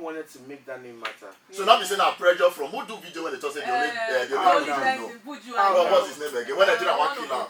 wanted to make that name matter. So now we say now pressure from who do video when they talk say they what's his name again? When they do that one killer.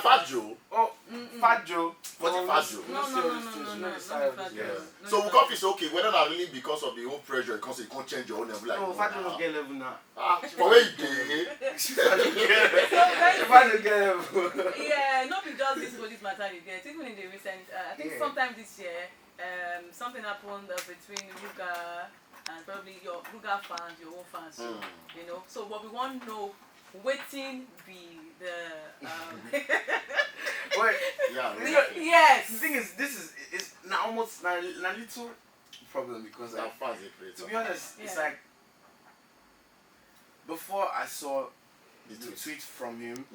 Fat Joe. Oh, Fat Joe. What's it Fat Joe? No. So we can't say okay whether not really because of the whole pressure because you can't change your own level like. No, Fat Joe don't get level now. But where you did? Fat Joe get level. Yeah, not because this police matter you get. Even in the recent, I think sometime this year, something happened between Ruga and probably your Ruga fans, your own fans, you know. So what we want to know, waiting be the Wait, yes. The thing is, this is now almost now little problem because to be honest, it's like before I saw the tweet from him,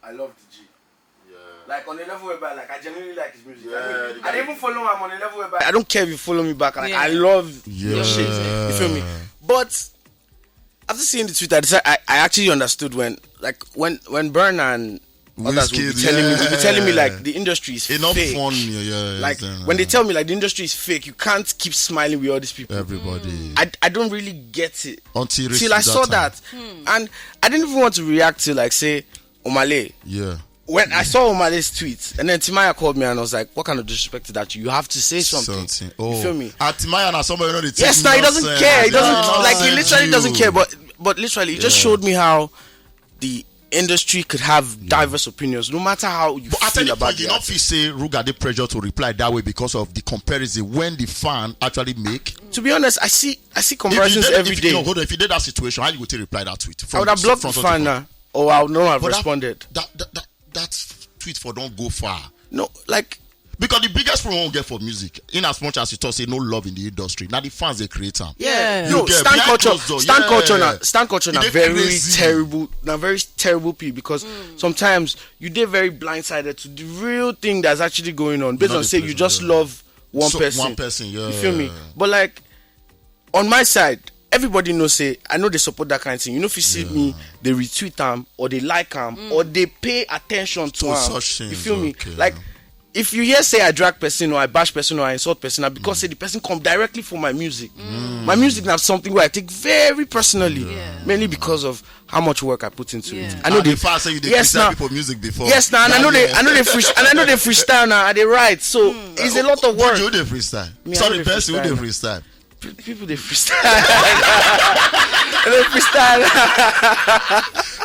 I loved the G. Yeah. Like on the level whereby like I genuinely like his music. Yeah, I even follow him on the level whereby I don't care if you follow me back. Like I love your shit. You feel me? But after seeing the tweet, I actually understood when Burn and others will be telling me like the industry is fake. Fun, like when they tell me like the industry is fake, you can't keep smiling with all these people. Everybody. I don't really get it until I saw that, and I didn't even want to react to like say Omale. Yeah. When I saw Omale's tweet, and then Timaya called me and I was like, "What kind of disrespect is that? You have to say something." Oh. You feel me? Timaya and somebody know the yes, no, he doesn't care. He doesn't like. He literally doesn't care. But literally, it just showed me how the industry could have diverse opinions, no matter how you feel about it. You not feel say Ruga the pressure to reply that way because of the comparison when the fan actually make. To be honest, I see comparisons every day. Hold on, if you did that situation, how you would reply that tweet? I would have blocked the fan now, or I would not have responded. That tweet for don't go far. No, like because the biggest problem we get for music, in as much as you talk say no love in the industry, now the fans they create them. Yeah. No, stand culture na very terrible people because sometimes you get very blindsided to the real thing that's actually going on based on say you just love one person. Yeah. You feel me? But like on my side, everybody knows say I know they support that kind of thing. You know if you see me, they retweet them or they like them or they pay attention to them. You feel me? Like if you hear say I drag person or I bash person or I insult person, because say the person come directly for my music. My music now something where I take very personally, mainly because of how much work I put into it. I know they fast say you criticize people music before. Yes, now and I know they freestyle now. They write, so it's a lot of work. Who they freestyle? Sorry, person who they freestyle. People they freestyle. They freestyle.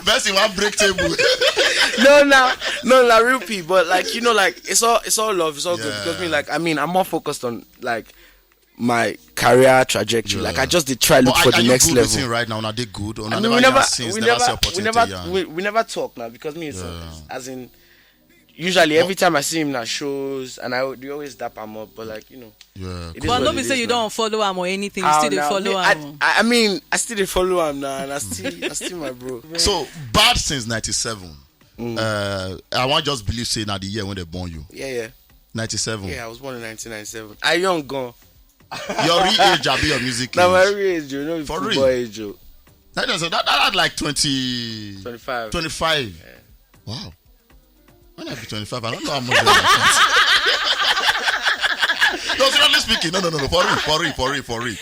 Best in one break table. no, real people. But like you know, like it's all love. It's all good because I'm more focused on like my career trajectory. Like I just did try look for the next level. Right now, are they good? Or we never talk now because me it's as in. Usually, every time I see him at shows, and they always dap him up, but like, you know. Yeah. But don't be say you don't follow him or anything, you still follow him. I mean, I still follow him now, and I still my bro. So, bad since 97. I want just believe say now the year when they born you. Yeah. 97. Yeah, I was born in 1997. I young gone. Your real age, I be your music age. Now my real age, you know, for real age, Joe. That had like 25. 25. Yeah. Wow. When I be 25, I don't know how much no, seriously speaking, no, for real.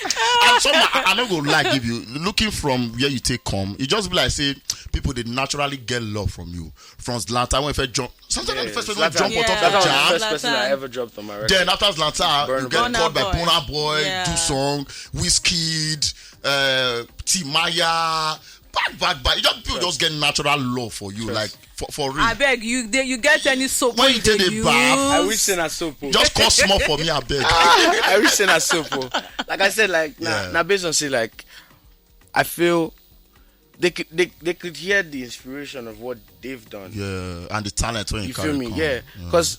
And some I not gonna like give you looking from where you take come. It just be like say people they naturally get love from you. From Zlatan when you jump. Sometimes the first person jump on top of the jam. First person I ever dropped on my record. Then after Zlatan, you get called by Burna Boy, Yeah. Do Song, Wizkid, Timaya. Back. People just get natural love for you, like for real. I beg you get any soap when you take the bath. I wish saying a soap. Just cost small for me, I beg. I wish saying a soap. Like I said, like now based on say like I feel they could hear the inspiration of what they've done. Yeah, and the talent when you feel me. Yeah, because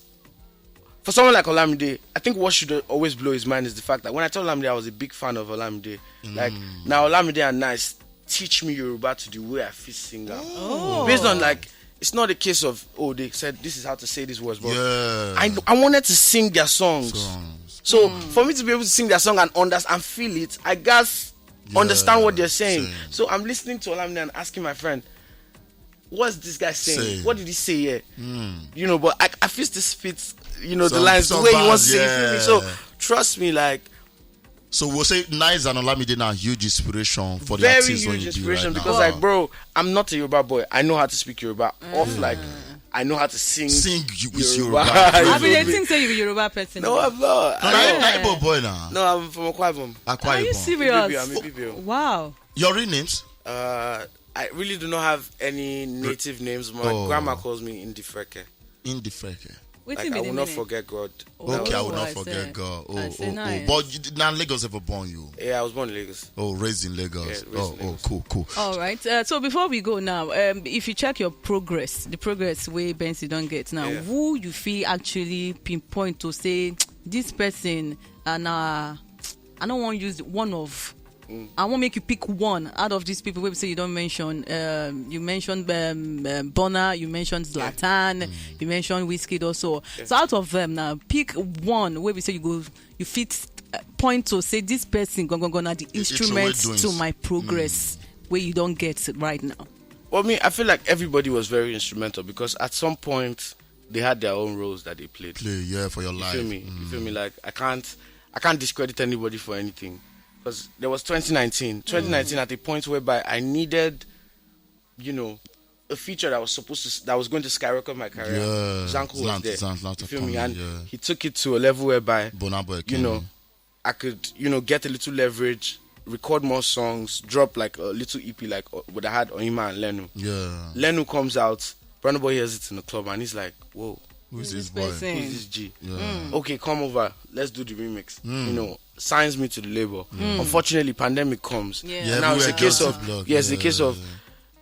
for someone like Olamide, I think what should always blow his mind is the fact that when I told Olamide I was a big fan of Olamide, like now Olamide and Nice teach me Yoruba to the way I feel sing. Based on like it's not a case of they said this is how to say these words, but I wanted to sing their songs. So for me to be able to sing their song and understand and feel it, I guess understand what they're saying. So I'm listening to Olamide and asking my friend, what's this guy saying? What did he say here? You know, but I feel this fits, you know, the lines the way he wants to sing. So trust me, like So we'll say Naija and Olamide now huge inspiration for the Very artists huge when you inspiration do right because now. like, bro, I'm not a Yoruba boy. I know how to speak Yoruba. Off like, I know how to sing. Sing with Yoruba. Yoruba. I mean, they think say you're a Yoruba person. No, I'm not. No, I Igbo boy now. no, I'm from Akwa Ibom. Akwa Are you Ibom. serious? I'm a BBO. Wow. Your real names? I really do not have any native names. My grandma calls me Indifreke. Indifreke. Like, I will not forget God. Okay, I will not I forget see. God. I see, nice. But you did not Lagos ever born you? Yeah, I was born in Lagos. Oh, raised in Lagos. Yeah, raised in Lagos. Cool. All right. So before we go now, if you check your progress, the progress way Bensi don't get now, who you feel actually pinpoint to say this person, and I don't want to use one of. I won't make you pick one out of these people. Where we say you don't mention. You mentioned Bonner. You mentioned Zlatan. You mentioned Wizkid also. So out of them now, pick one where we say you fit point to say this person gonna the instruments to my progress where you don't get right now. Well, I feel like everybody was very instrumental because at some point they had their own roles that they played. For your life. You feel me? Like I can't discredit anybody for anything. Because there was 2019 at a point whereby I needed, a feature that was going to skyrocket my career. Zanko was there. You feel me? And he took it to a level whereby, I could, get a little leverage, record more songs, drop like a little EP like what I had Oima and Lenu. Yeah. Lenu comes out, Burna Boy hears it in the club and he's like, whoa. Who's this boy? Who's this G? Okay, come over. Let's do the remix. Signs me to the label. Unfortunately, pandemic comes. Now it's a case of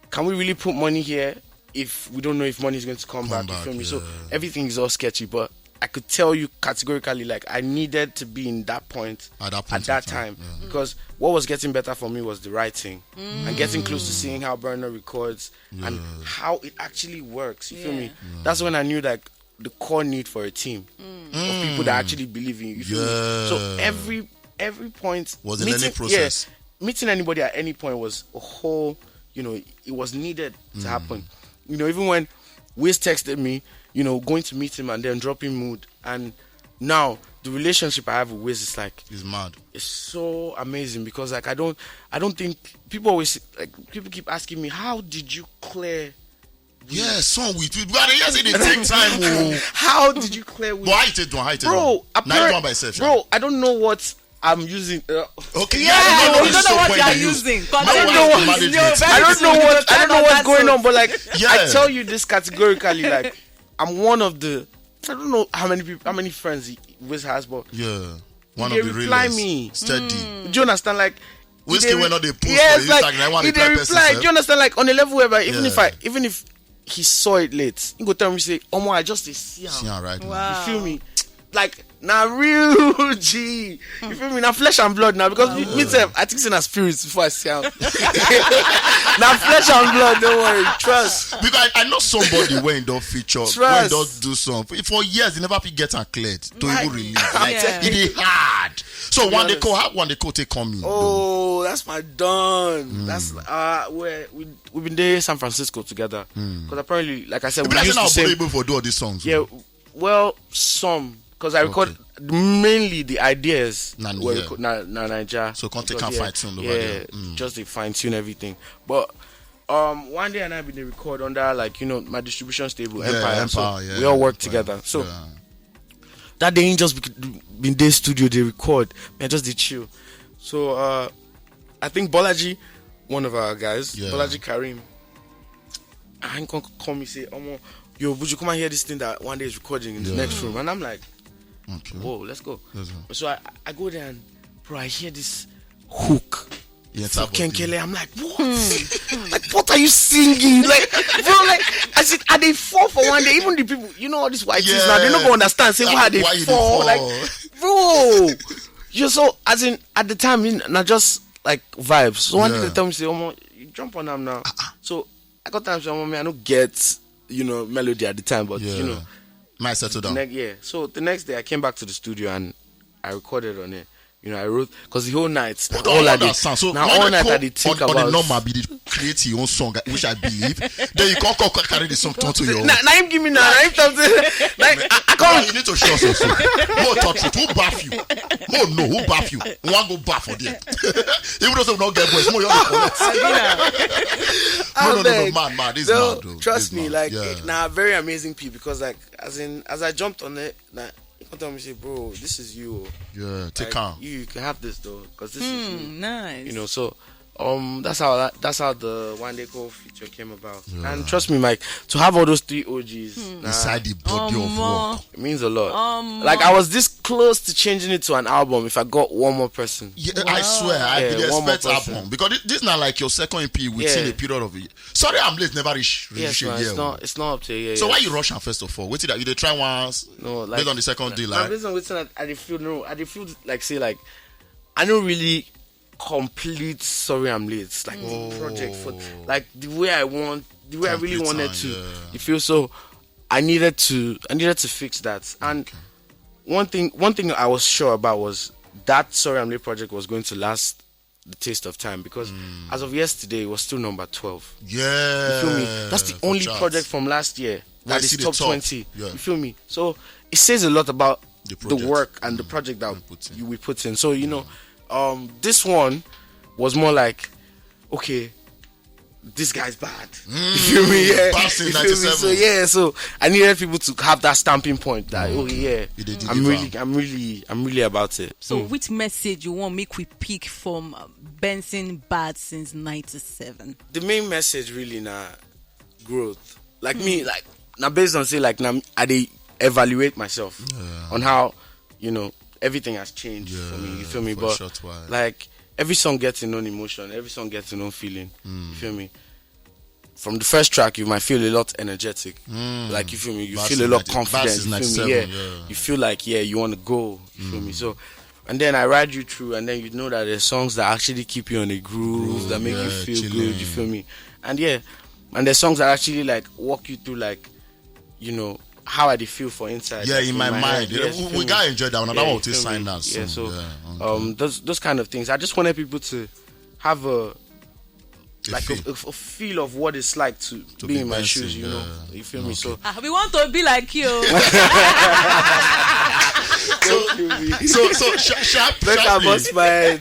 can we really put money here if we don't know if money is going to come back? You feel me? So everything is all sketchy. But I could tell you categorically, like I needed to be in that point at that time because what was getting better for me was the writing and getting close to seeing how Burner records and how it actually works. You feel me? That's when I knew like the core need for a team of people that actually believe in you. You feel me? So every point was in any process. Meeting anybody at any point was a whole, it was needed to happen. Even when Wiz texted me, going to meet him and then dropping mood, and now the relationship I have with Wiz is like it's mad. It's so amazing because like I don't think people keep asking me, how did you clear? Yeah, song with but yes, it take time. How did you clear with? But how you take one? Bro, by itself. Bro, I don't know what I'm using. Okay, you don't know what you're using. I don't know what's going on, but like I tell you this categorically, like I'm one of the. I don't know how many friends Wiz has, but one they of the reply realest. me Steady. Do you understand? Like Whiskey when not they post yes, for like Instagram, I want he to they type reply. Do you understand? Like on a level whereby even if he saw it late, he go tell me say, "Omo, I just see him right now." Wow. You feel me? Like now real G. You feel me? Now flesh and blood now because me too, I think it's in a spirits before I see him. Now flesh and blood, don't worry. Trust. Because I know somebody when don't feature, when don't do something. For years, they never get and cleared to even release. Like, it is hard. So one day take come in. Oh, that's my done. That's where we've been there in San Francisco together. Because apparently, like I said, we used to say able for do all these songs. Yeah, well, some. Because I record mainly the ideas Naija. So can't take and fine tune over there. Just to fine tune everything. But one day and I been record under like my distribution stable Empire. So we all work together. So that day ain't just been their studio they record. Man, just did chill. So I think Bolaji, one of our guys, Bolaji Karim, I ain't gonna call me say, yo, would you come and hear this thing that one day is recording in the next room? And I'm like, whoa, let's go. So I go there and bro, I hear this hook for Kenkele. I'm like, what? Like, what are you singing? Like, bro, like I said, are they fall for one day? Even the people, all these white things now, they're not gonna understand. Say, why are they fall? Like, bro, so as in at the time, not just like vibes. So one day they tell me, say, you jump on them now. So I got time to say, I don't get melody at the time, but might settle down. So the next day I came back to the studio and I recorded on it. I wrote because the whole night, But all I did, understand. So now when all they night I come did think on about. the normal, be the create your own song, which I believe. Then you can't carry the song turn to your own. Now him give me now him something like I Come can't. you need to show us also. More touch it. Who baff you? More no. Who baff you? One go baff for there. Even though we not get boys, more you collect. No, man. This is mad, though. Trust me, mad. like Yeah. now very amazing people because like as I jumped on it, now you can tell me say, bro, this is you. Yeah, take Like, calm. you can have this though because this is you. Nice. So that's how the One Day Call feature came about. And trust me, Mike, to have all those 3 OGs Inside the body of work. it means a lot. Like I was this close to changing it to an album if I got one more person. Yeah, I swear, I did one more expect person. album because this is not like your second EP within a period of a year. Sorry, I'm late. Never reach Yes, a man, year. it's not up to a year. So why you rush am first of all? Wait till that you dey try once. No, like based on the second deal, Nah, like based on waiting, I did feel like say like I don't really complete Sorry I'm Late. It's like the project for like the way I really Complete wanted time, to. yeah. You feel so I needed to fix that. And one thing I was sure about was that Sorry I'm Late project was going to last the taste of time because as of yesterday it was still number 12. yeah. You feel me? That's the for only charts. project from last year Where I that is see the top top. 20. Yeah. You feel me? So it says a lot about The the project. work and the project that put in. we put in. So this one was more like, okay, this guy's bad. You feel me? Yeah. Passing You feel me? 97. So I needed people to have that stamping point that You did I'm deliver. really about it. So which message you want make we pick from Benson Bad since 97? The main message really growth. Like me, like now based on say like now I dey evaluate myself on how everything has changed for me. You feel me? for a But short while. like every song gets its own emotion, every song gets its own feeling. You feel me? From the first track, you might feel a lot energetic. Like you feel me? You Bass feel a is lot 90 confident. Bass is You feel 97, me? yeah. You feel like you want to go. You feel me? So, and then I ride you through, and then you know that there's songs that actually keep you on a groove that make you feel chilling. good. You feel me? And there's songs that actually like walk you through like how I feel for inside. Yeah, like, in my mind. head. Yes, you we feel me? gotta enjoy that one. That Yeah, one you will take feel sign me? that soon. Yeah, so okay. those kind of things. I just wanted people to have a feel. a feel of what it's like to be in my Benson, shoes. You feel me? So We want to be like you.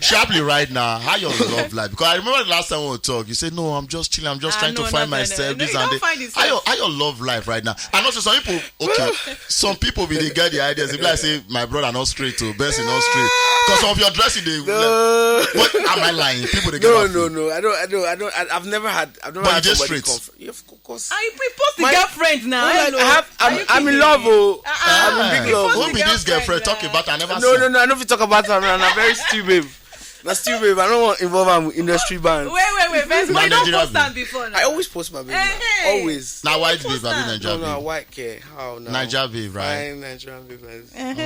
Sharply right now, how your love life? Because I remember the last time we were talking, you said, "No, I'm just chilling. I'm just trying to find myself." No, This you and don't that. find yourself. How your love life right now? And also some people, some people will get the ideas. They be like, "Say my brother not straight to Benson not straight." Because of your dressing, they. What am I lying? People they get no. I don't. I've never had. But you just somebody straight. Yeah, of course. I post the girlfriend now. I'm in love. I'm in big love. Who be this girlfriend talking about? I never. No. I know if you talk about her, man. I'm very stupid. That's stupid. I don't want to involve her with industry band. Wait. Benson, Nah, you don't Nigeria post that before now. I always post my baby. Hey. Always. Now white babe, I mean Nigeria No, babe. white care. How now? Nigeria babe, right? Fine Nigerian babe.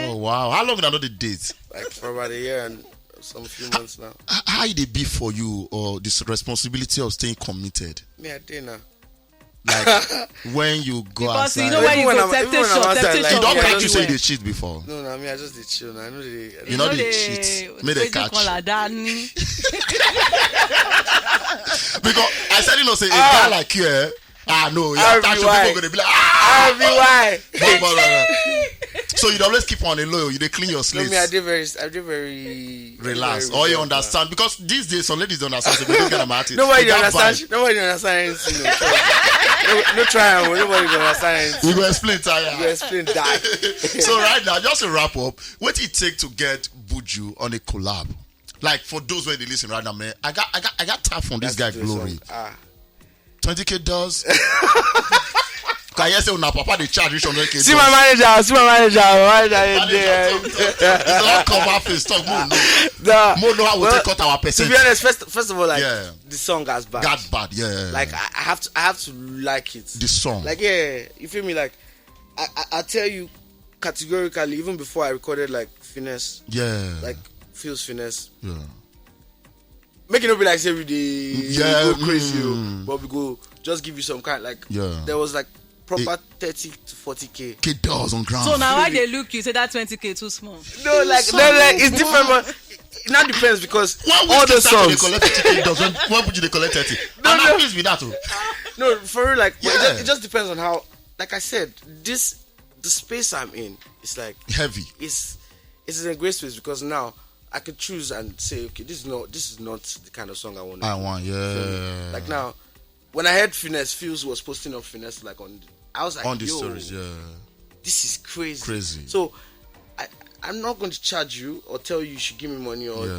Oh wow! How long did I know the date? Like for about a year and some few months now. How did it be for you, or this responsibility of staying committed? Me, I did now. Like when you go Because outside, you know when you Even go when I'm temptation, outside, like, you don't Yeah, catch don't you say everywhere. they cheat before. No, I mean I just did chill. Now. I know they. You know they cheat. May they catch. Because I said say a guy like you, no, you I'll attach be to why. people gonna be like I'll be why. So you always keep on the low. You dey clean your No, slates. me, I did very Relax, very or you reserved, understand because these days some ladies don't understand. So they don't get them at it. Nobody They can't understand. vibe. Nobody understand anything. No triangle. Nobody gonna understand anything. We go explain tire. You explain that. So right now, just to wrap up, what it take to get Buju on a collab? Like for those where they listen right now, man, I got tap from this guy Glory. 20K does. Can you say una papa they charge you 100K? See my manager. It's not cover face talk. More know how we take cut our To percent. be honest, first of all, like Yeah. the song has bad. Got bad, yeah. Like I have to like it. the song. Like you feel me? Like I tell you categorically, even before I recorded like Finesse, yeah. like Feels Finesse. yeah. Make it not be like say every day Yeah, go crazy, but we go just give you some kind like Yeah. there was like proper 30 to 40K. K dollars on ground. So now why they look you say that 20K too small? No, like it's different, but it now depends because all the songs. They collect 30K dollars. Why would you collect 30? No, I'm pleased with that too. No, for real, like Yeah. it just depends on how. Like I said, the space I'm in is like Heavy. It's in a great space because now I could choose and say, okay, this is not the kind of song I want. I want, yeah. Like now, when I heard Finesse, Fuse was posting up Finesse like I was like, On the yo, stories, yeah. this is crazy. Crazy. So I'm not going to charge you or tell you should give me money or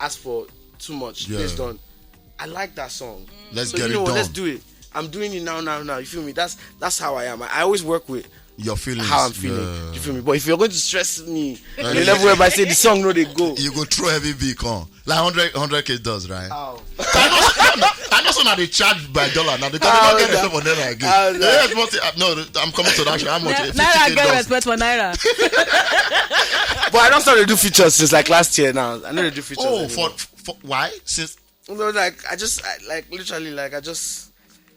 ask for too much based on I like that song. Let's so get you know it what, done. let's do it. I'm doing it now. You feel me? That's how I am. I always work with Your feelings. how I'm feeling. Yeah. You feel me? But if you're going to stress me on the level where I say the song no they go. You go throw heavy beat on. Like 100K does, right? Ow. I know so now they charge by dollar. Now they can't get respect for naira again. No, I'm coming to that. How much? Naira get respect for Naira. But I don't start to do features since like last year now. I know they do features. Oh, anymore. for why? Since No, like literally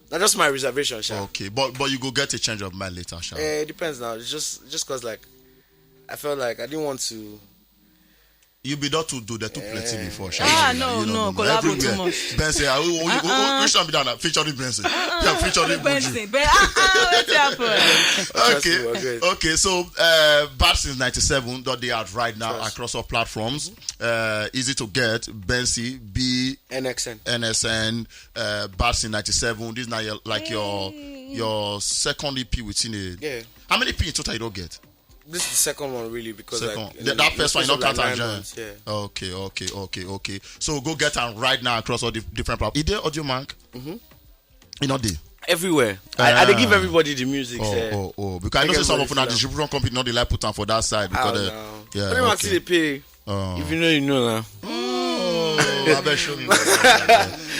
that's my reservation, Sha. okay, but you go get a change of mind later, Sha. It depends now. It's just cause like I felt like I didn't want to. You be not to do the too plenty before, Sha. No, collabo too much. Benson, which one be done? Featuring Benson. Yeah, featuring Buju. What's happened? Okay. So Bad Since 97 that they are right now across all platforms. Easy to get. Bensi, B, NSN, Bad Since 97. This is now your second EP within a. Yeah. How many EP in total you don't get? This is the second one really because that first one you don't count and join. Yeah. Okay. So go get them right now across all the different platforms. Is there Audio Mank? You know there. Everywhere. I they give everybody the music. Because I know some of the distribution company not they like put on for that side because Audio they pay. If you know, you know now. I bet show me.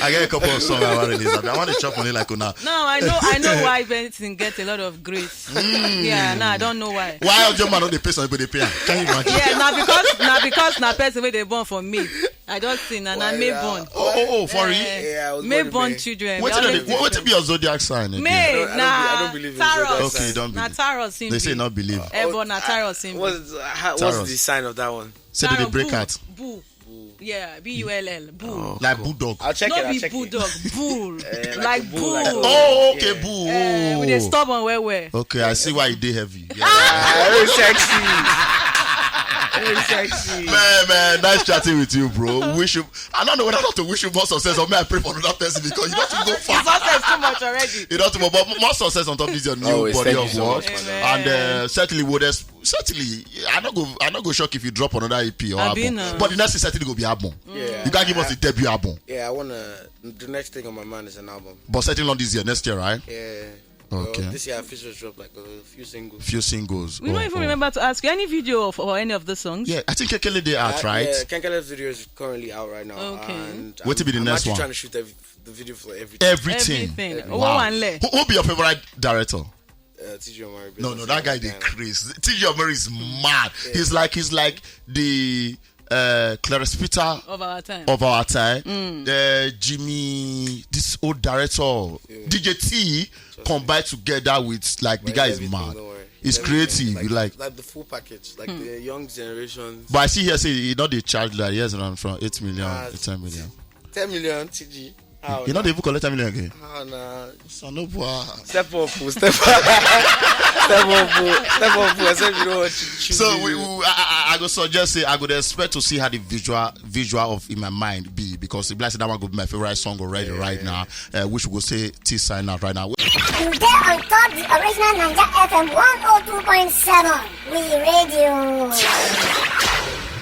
I get a couple of songs I want to release. I want to chop on it like now. No, I know why Benson gets a lot of grace. I don't know why. Why Audio Man don't they pay some people they pay? Can you imagine? Yeah, because person where they born for me. I just seen and I may born. For real? Yeah, I was May born children. What to be your zodiac sign again? May I don't believe in Taros. Okay, you don't believe. Taros. They say not believe. But Taros. What's the sign of that one? Say they break out. Boo. Yeah, Bull. Bull. Like bulldog. I'll check Not it. be bulldog. Bull. Like bull. Oh, okay, bull. With a stubborn where. Okay, I see why you did heavy. Very sexy. Very sexy. Man, nice chatting with you, bro. Wish you. I don't know whether not to wish you more success or may I pray for another person because you don't have to go far. Success too much already. You don't have to, but more success on top of this your new body of work. And certainly I not go shock if you drop another EP or album. But the next is certainly go be album. Yeah. You can't give us a debut album. Yeah, the next thing on my mind is an album. But certainly not this year, next year, right? Yeah. Okay. This year I officially dropped like a few singles. We don't even remember to ask you any video of or any of the songs. Yeah, I think Kekele they out, right? Yeah, Kenkele's video is currently out right now. Okay. And what will be the next one? I'm trying to shoot the video for everything. Wow. Who be your favorite director? TJ Omari. No, that guy they crazy. TJ Omari is mad. Yeah. He's like the Clarence Peter of our time. Jimmy, this old director, DJ T, combined together with like the guy is mad. It's creative, like the full package, like the young generation. But I see here say you know they charge like years around from 8 million to 10 million. 10 million TG. You know they even collect 10 million again. Step up. I said you know what. So I go suggest say I would expect to see how the visual of in my mind be because if like that one go be my favorite song already right now. Which we go say T sign out right now. You get on top the original Naija FM 102.7. We radio.